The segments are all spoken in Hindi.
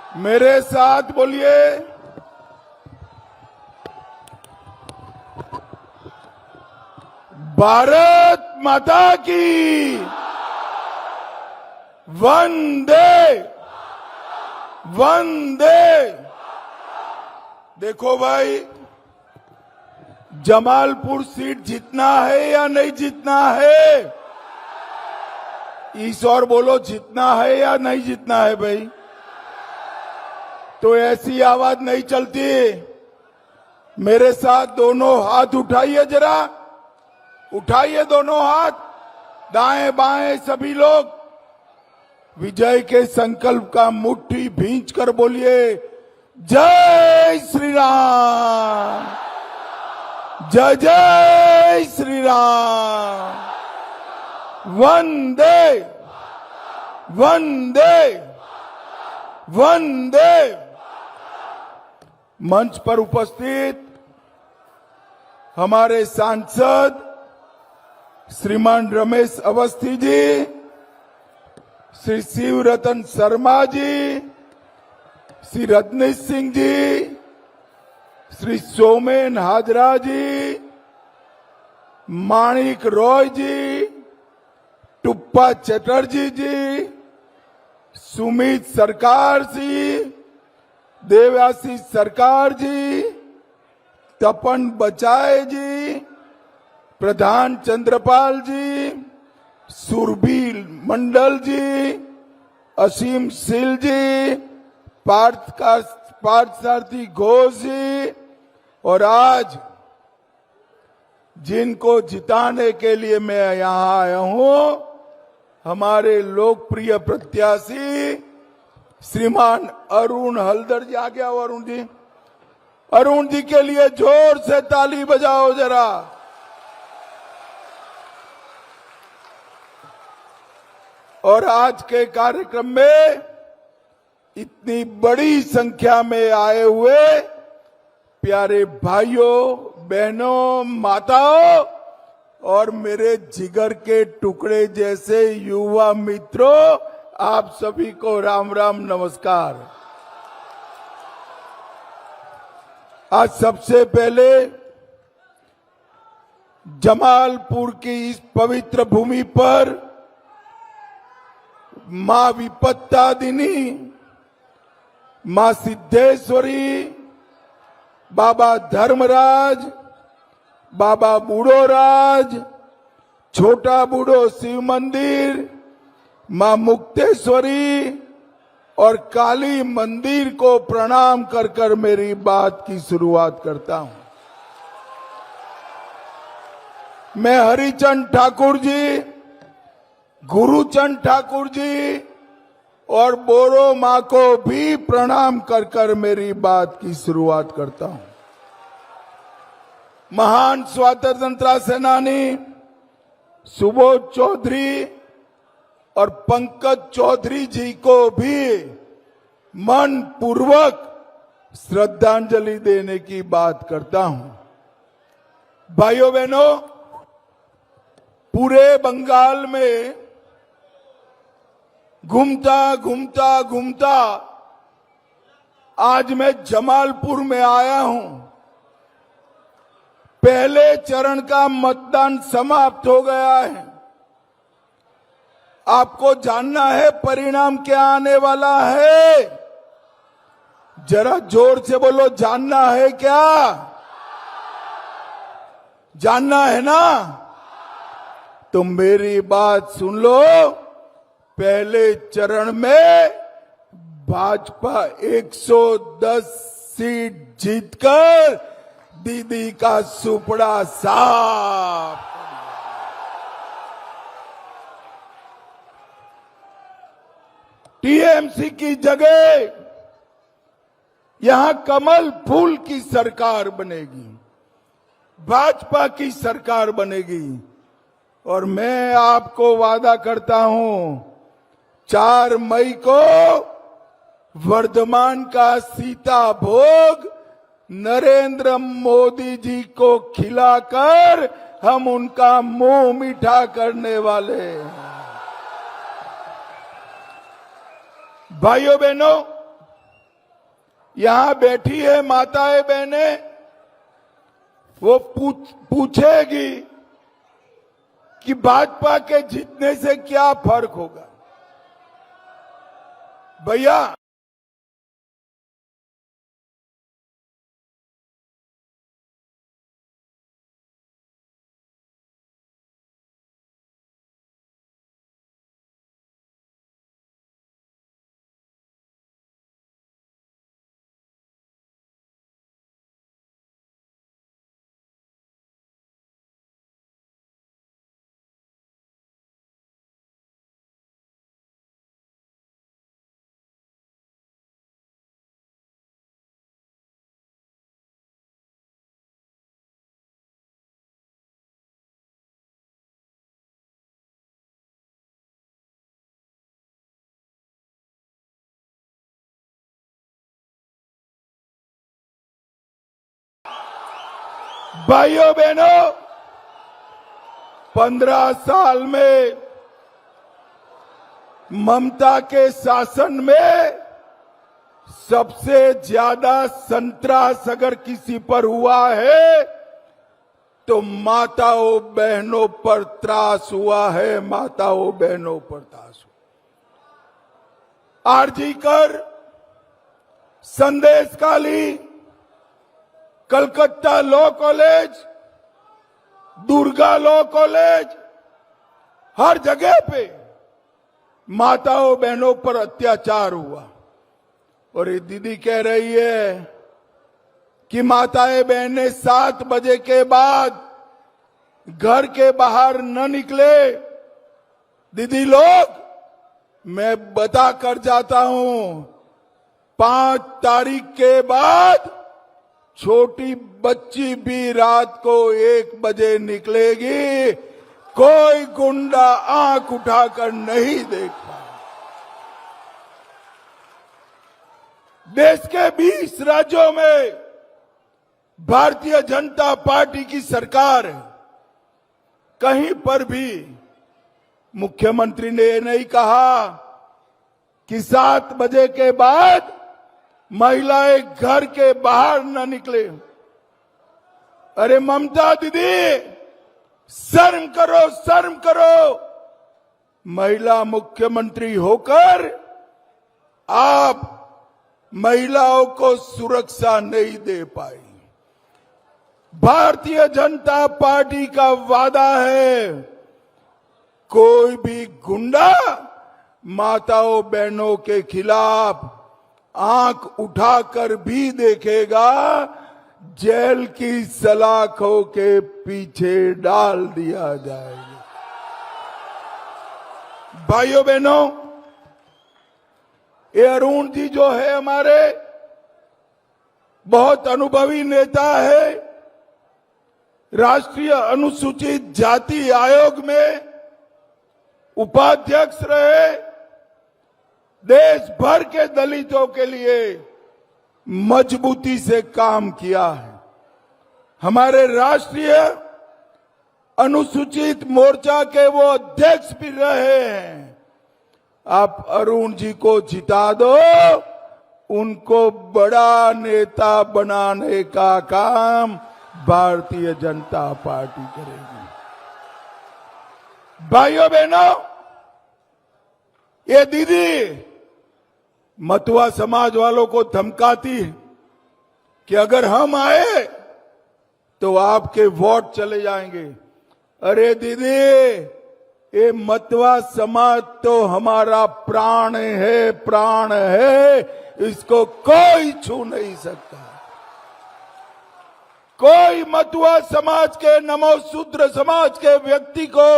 मेरे साथ बोलिए, भारत माता की वंदे वंदे। देखो भाई, जमालपुर सीट जीतना है या नहीं जीतना है? इस और बोलो, जीतना है या नहीं जीतना है भाई? तो ऐसी आवाज नहीं चलती। मेरे साथ दोनों हाथ उठाइए, जरा उठाइए दोनों हाथ, दाएं बाएं सभी लोग। विजय के संकल्प का मुट्ठी भींच कर बोलिए, जय श्री राम, जय जय श्री राम, वंदे वंदे वंदे। मंच पर उपस्थित हमारे सांसद श्रीमान रमेश अवस्थी जी, श्री शिव रतन शर्मा जी, श्री रजनीश सिंह जी, श्री सोमेन हाजरा जी, माणिक रॉय जी, टुप्पा चटर्जी जी, सुमित सरकार जी, देवाशीष सरकार जी, तपन बचाए जी, प्रधान चंद्रपाल जी, सुरभील मंडल जी, असीम सिल जी, पार्थ सारथी घोष जी, और आज जिनको जिताने के लिए मैं यहां आया हूं, हमारे लोकप्रिय प्रत्याशी श्रीमान अरुण हल्दर जी। आ गया हो अरुण जी? अरुण जी के लिए जोर से ताली बजाओ जरा। और आज के कार्यक्रम में इतनी बड़ी संख्या में आए हुए प्यारे भाइयों, बहनों, माताओं और मेरे जिगर के टुकड़े जैसे युवा मित्रों, आप सभी को राम राम नमस्कार। आज सबसे पहले जमालपुर की इस पवित्र भूमि पर मां विपत्तादिनी, मां सिद्धेश्वरी, बाबा धर्मराज, बाबा बूढ़ोराज, छोटा बूढ़ो शिव मंदिर, मां मुक्तेश्वरी और काली मंदिर को प्रणाम कर कर मेरी बात की शुरुआत करता हूं। मैं हरिचंद ठाकुर जी, गुरुचंद ठाकुर जी और बोरो मां को भी प्रणाम कर कर मेरी बात की शुरुआत करता हूं। महान स्वतंत्रता सेनानी सुबोध चौधरी और पंकज चौधरी जी को भी मन पूर्वक श्रद्धांजलि देने की बात करता हूं। भाइयों बहनों, पूरे बंगाल में घूमता आज मैं जमालपुर में आया हूं। पहले चरण का मतदान समाप्त हो गया है। आपको जानना है परिणाम क्या आने वाला है? जरा जोर से बोलो, जानना है क्या? जानना है ना? तो मेरी बात सुन लो। पहले चरण में भाजपा 110 सीट जीतकर दीदी का सुपड़ा साफ। टीएमसी की जगह यहां कमल फूल की सरकार बनेगी, भाजपा की सरकार बनेगी। और मैं आपको वादा करता हूं, 4 मई को वर्धमान का सीता भोग नरेंद्र मोदी जी को खिलाकर हम उनका मुंह मीठा करने वाले हैं। भाइयों बहनों, यहां बैठी है माताएं बहनें, वो पूछेगी कि भाजपा के जीतने से क्या फर्क होगा। भैया, भाइयों बहनों, 15 साल में ममता के शासन में सबसे ज्यादा संतरास अगर किसी पर हुआ है तो माताओं बहनों पर त्रास हुआ है, माताओं बहनों पर त्रास हुआ। RG Kar, Sandeshkhali, Calcutta law college, Durga law college, हर जगह पे माताओं बहनों पर अत्याचार हुआ। और ये दीदी कह रही है कि माताएं बहनें 7 बजे के बाद घर के बाहर न निकले। दीदी लोग, मैं बता कर जाता हूं, 5 तारीख के बाद छोटी बच्ची भी रात को 1 बजे निकलेगी, कोई गुंडा आंख उठाकर नहीं देख पाए। देश के 20 राज्यों में भारतीय जनता पार्टी की सरकार है। कहीं पर भी मुख्यमंत्री ने ये नहीं कहा कि 7 बजे के बाद महिलाएं घर के बाहर न निकले। अरे ममता दीदी, शर्म करो, शर्म करो। महिला मुख्यमंत्री होकर आप महिलाओं को सुरक्षा नहीं दे पाई। भारतीय जनता पार्टी का वादा है, कोई भी गुंडा माताओं बहनों के खिलाफ आंख उठाकर भी देखेगा, जेल की सलाखों के पीछे डाल दिया जाएगा। भाइयों बहनों, ये अरुण जी जो है हमारे बहुत अनुभवी नेता है, राष्ट्रीय अनुसूचित जाति आयोग में उपाध्यक्ष रहे, देश भर के दलितों के लिए मजबूती से काम किया है। हमारे राष्ट्रीय अनुसूचित मोर्चा के वो अध्यक्ष भी रहे हैं। आप अरुण जी को जिता दो, उनको बड़ा नेता बनाने का काम भारतीय जनता पार्टी करेगी। भाइयों बहनों, ये दीदी मतुआ समाज वालों को धमकाती है कि अगर हम आए तो आपके वोट चले जाएंगे। अरे दीदी, ये मतुआ समाज तो हमारा प्राण है, प्राण है, इसको कोई छू नहीं सकता। कोई मतुआ समाज के, नमोशूद्र समाज के व्यक्ति को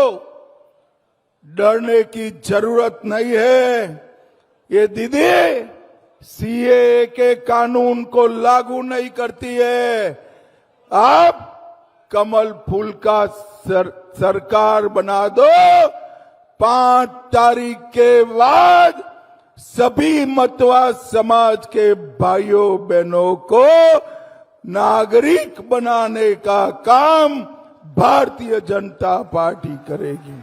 डरने की जरूरत नहीं है। ये दीदी सीएए के कानून को लागू नहीं करती है। आप कमल फूल का सरकार बना दो, 5 तारीख के बाद सभी मतुआ समाज के भाइयों बहनों को नागरिक बनाने का काम भारतीय जनता पार्टी करेगी।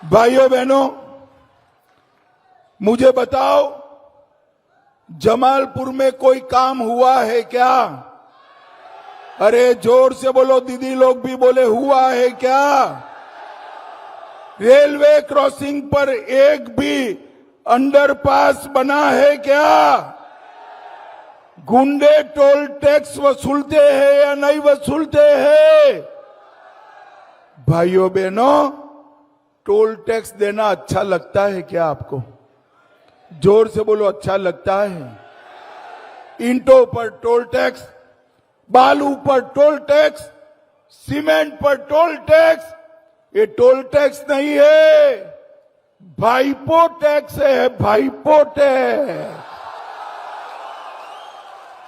भाइयों बहनों, मुझे बताओ, जमालपुर में कोई काम हुआ है क्या? अरे जोर से बोलो, दीदी लोग भी बोले हुआ है क्या? रेलवे क्रॉसिंग पर एक भी अंडरपास बना है क्या? गुंडे टोल टैक्स वसूलते हैं या नहीं वसूलते हैं? भाइयों बहनों, टोल टैक्स देना अच्छा लगता है क्या आपको? जोर से बोलो, अच्छा लगता है? ईंटों पर टोल टैक्स, बालू पर टोल टैक्स, सीमेंट पर टोल टैक्स, ये टोल टैक्स नहीं है, भाईपो टैक्स है, भाईपो टैक्स।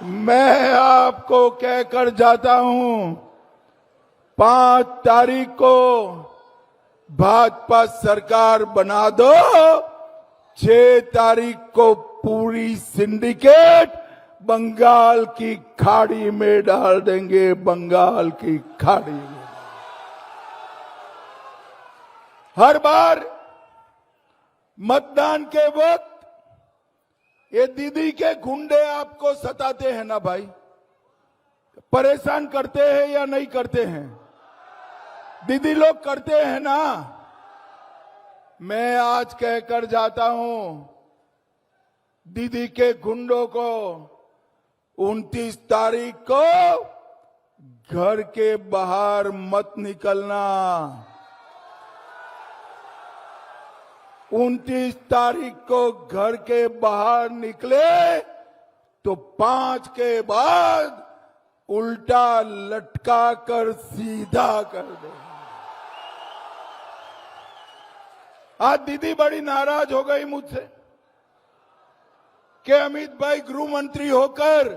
मैं आपको कहकर जाता हूं, 5 तारीख को भाजपा सरकार बना दो, 6 तारीख को पूरी सिंडिकेट बंगाल की खाड़ी में डाल देंगे, बंगाल की खाड़ी में। हर बार मतदान के वक्त ये दीदी के गुंडे आपको सताते हैं ना भाई, परेशान करते हैं या नहीं करते हैं? दीदी लोग करते हैं ना। मैं आज कहकर जाता हूं, दीदी के गुंडों को 29 तारीख को घर के बाहर मत निकलना। 29 तारीख को घर के बाहर निकले तो 5 के बाद उल्टा लटका कर सीधा कर दे। आज दीदी बड़ी नाराज हो गई मुझसे कि अमित भाई गृह मंत्री होकर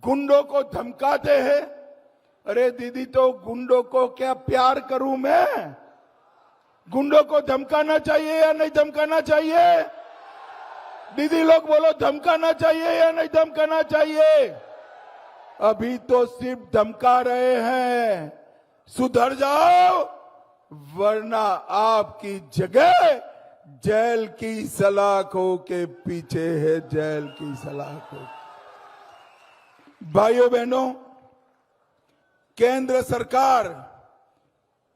गुंडों को धमकाते हैं। अरे दीदी, तो गुंडों को क्या प्यार करूं मैं? गुंडों को धमकाना चाहिए या नहीं धमकाना चाहिए? दीदी लोग बोलो, धमकाना चाहिए या नहीं धमकाना चाहिए? अभी तो सिर्फ धमका रहे हैं। सुधर जाओ, वरना आपकी जगह जेल की सलाखों के पीछे है, जेल की सलाखों। भाइयों बहनों, केंद्र सरकार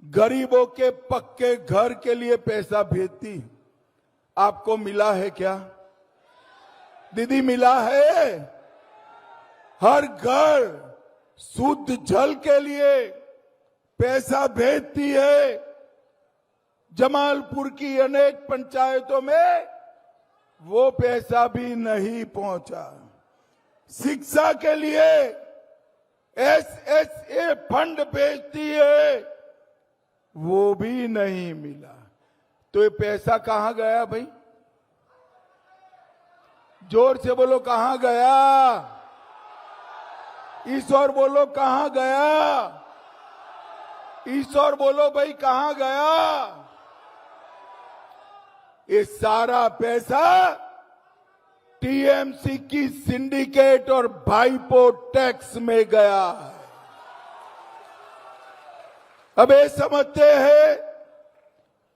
गरीबों के पक्के घर के लिए पैसा भेजती, आपको मिला है क्या? दीदी, मिला है? हर घर शुद्ध जल के लिए पैसा भेजती है। जमालपुर की अनेक पंचायतों में वो पैसा भी नहीं पहुंचा। शिक्षा के लिए SSA फंड भेजती है, वो भी नहीं मिला। तो ये पैसा कहां गया भाई? जोर से बोलो, कहां गया? ईश्वर बोलो, कहां गया? ईश्वर बोलो भाई, कहां गया? ये सारा पैसा टीएमसी की सिंडिकेट और भाईपो टैक्स में गया। अब ये समझते हैं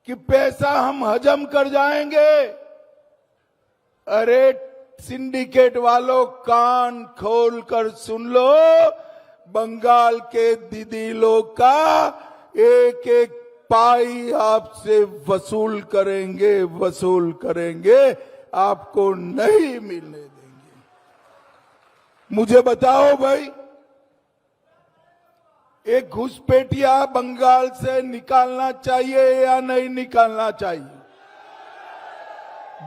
कि पैसा हम हजम कर जाएंगे। अरे सिंडिकेट वालों, कान खोल कर सुन लो, बंगाल के दीदी लोग का एक एक पाई आपसे वसूल करेंगे, वसूल करेंगे, आपको नहीं मिलने देंगे। मुझे बताओ भाई, एक घुसपैठिया बंगाल से निकालना चाहिए या नहीं निकालना चाहिए?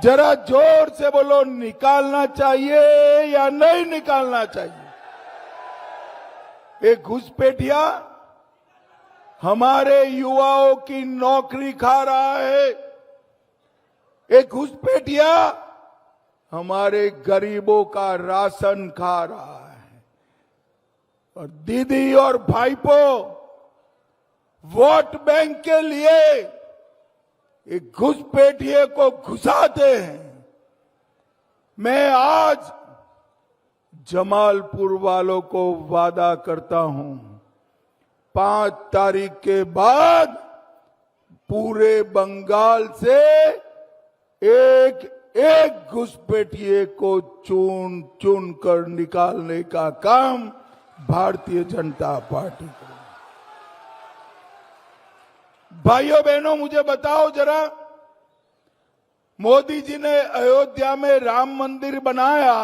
जरा जोर से बोलो, निकालना चाहिए या नहीं निकालना चाहिए? एक घुसपैठिया हमारे युवाओं की नौकरी खा रहा है। एक घुसपैठिया हमारे गरीबों का राशन खा रहा है। और दीदी और भाईपो वोट बैंक के लिए एक घुसपैठिए को घुसाते हैं। मैं आज जमालपुर वालों को वादा करता हूं, 5 तारीख के बाद पूरे बंगाल से एक एक घुसपैठिए को चुन चुन कर निकालने का काम भारतीय जनता पार्टी करेगी। भाइयों बहनों, मुझे बताओ जरा, मोदी जी ने अयोध्या में राम मंदिर बनाया,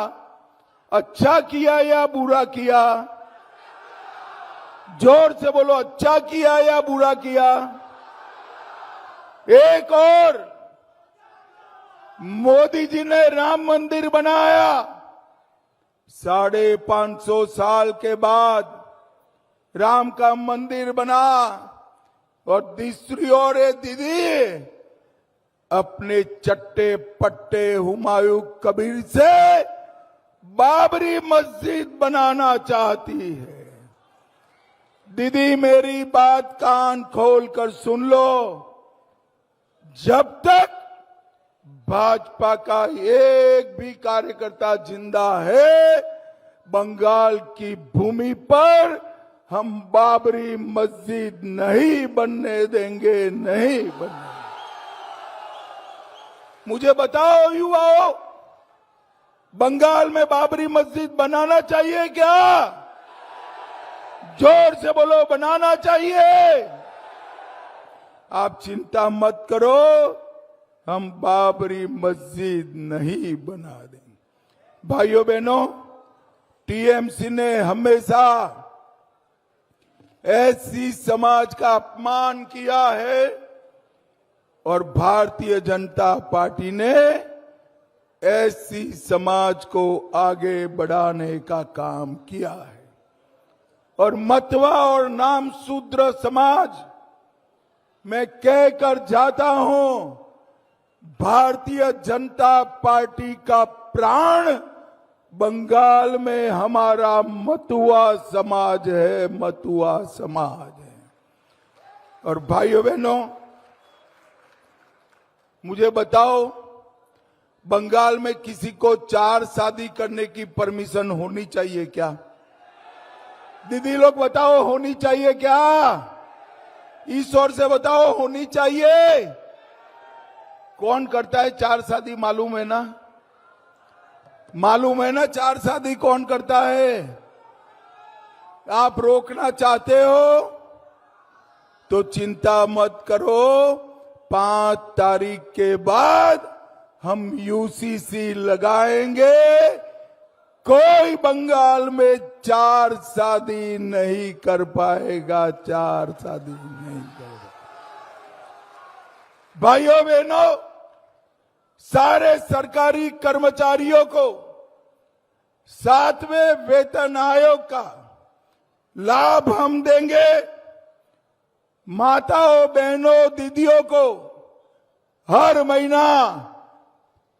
अच्छा किया या बुरा किया? जोर से बोलो, अच्छा किया या बुरा किया? एक और, मोदी जी ने राम मंदिर बनाया, 550 साल के बाद राम का मंदिर बना, और दूसरी ओर दीदी अपने चट्टे पट्टे हुमायूं कबीर से बाबरी मस्जिद बनाना चाहती है। दीदी मेरी बात कान खोल कर सुन लो, जब तक भाजपा का एक भी कार्यकर्ता जिंदा है, बंगाल की भूमि पर हम बाबरी मस्जिद नहीं बनने देंगे, नहीं बनने। मुझे बताओ युवाओं, बंगाल में बाबरी मस्जिद बनाना चाहिए क्या? जोर से बोलो, बनाना चाहिए। आप चिंता मत करो, हम बाबरी मस्जिद नहीं बना देंगे। भाइयों बहनों, टीएमसी ने हमेशा एससी समाज का अपमान किया है और भारतीय जनता पार्टी ने एससी समाज को आगे बढ़ाने का काम किया है। और मतवा और नाम शूद्र समाज, मैं कहकर जाता हूं, भारतीय जनता पार्टी का प्राण बंगाल में हमारा मतुआ समाज है, मतुआ समाज है। और भाइयों बहनों, मुझे बताओ, बंगाल में किसी को 4 शादी करने की परमिशन होनी चाहिए क्या? दीदी लोग बताओ, होनी चाहिए क्या? इस ओर से बताओ, होनी चाहिए? कौन करता है 4 शादी, मालूम है ना? मालूम है ना 4 शादी कौन करता है? आप रोकना चाहते हो तो चिंता मत करो, 5 तारीख के बाद हम यूसीसी लगाएंगे, कोई बंगाल में 4 शादी नहीं कर पाएगा, 4 शादी नहीं करेगा। भाइयों बहनों, सारे सरकारी कर्मचारियों को 7वें वेतन आयोग का लाभ हम देंगे। माताओं बहनों दीदियों को हर महीना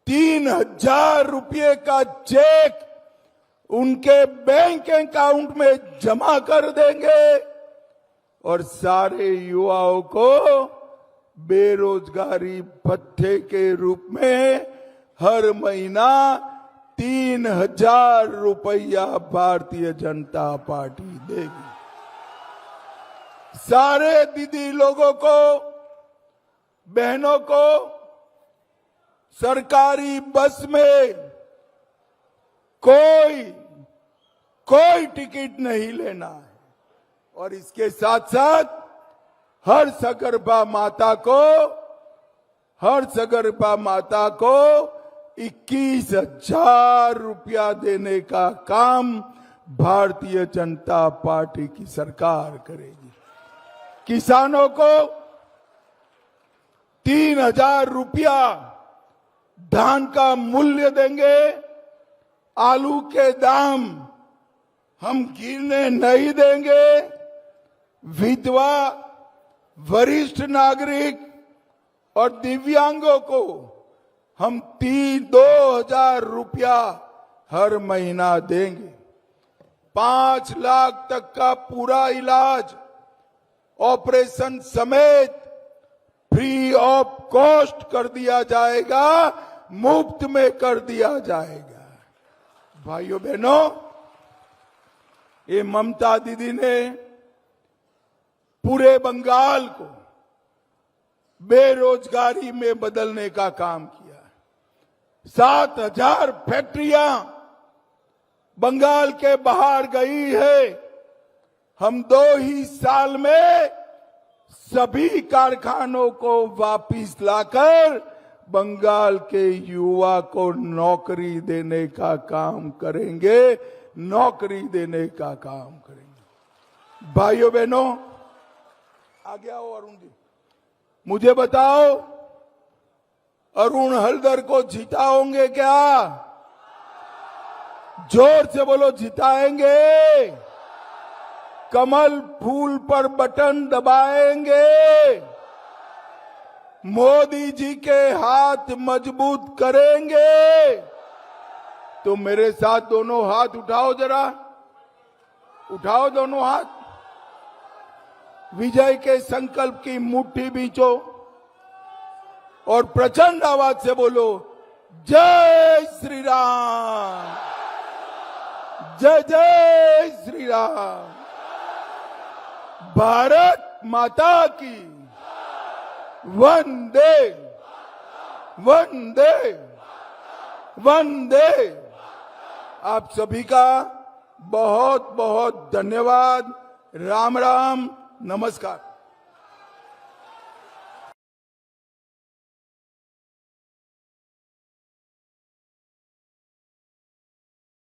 3,000 रुपये का चेक उनके बैंक अकाउंट में जमा कर देंगे और सारे युवाओं को बेरोजगारी भत्ते के रूप में हर महीना 3,000 रुपया भारतीय जनता पार्टी देगी। सारे दीदी लोगों को, बहनों को सरकारी बस में कोई टिकट नहीं लेना है। और इसके साथ साथ हर सगर्भा माता को 21,000 रुपया देने का काम भारतीय जनता पार्टी की सरकार करेगी। किसानों को 3,000 रुपया धान का मूल्य देंगे। आलू के दाम हम गिरने नहीं देंगे। विधवा, वरिष्ठ नागरिक और दिव्यांगों को हम 2,000 रुपया हर महीना देंगे। 5 लाख तक का पूरा इलाज ऑपरेशन समेत फ्री ऑफ कॉस्ट कर दिया जाएगा, मुफ्त में कर दिया जाएगा। भाइयों बहनों, ये ममता दीदी ने पूरे बंगाल को बेरोजगारी में बदलने का काम किया। 7,000 फैक्ट्रियां बंगाल के बाहर गई है। हम 2 ही साल में सभी कारखानों को वापिस लाकर बंगाल के युवा को नौकरी देने का काम करेंगे, नौकरी देने का काम करेंगे। भाइयों बहनों, आगे आओ अरुण जी, मुझे बताओ, अरुण हल्दर को जिताओगे क्या? जोर से बोलो, जिताएंगे। कमल फूल पर बटन दबाएंगे। मोदी जी के हाथ मजबूत करेंगे। तो मेरे साथ दोनों हाथ उठाओ, जरा उठाओ दोनों हाथ। विजय के संकल्प की मुट्ठी बींचो और प्रचंड आवाज से बोलो, जय श्री राम, जय जय श्री राम, भारत माता की, वंदे वंदे वंदे। आप सभी का बहुत बहुत धन्यवाद। राम राम, नमस्कार।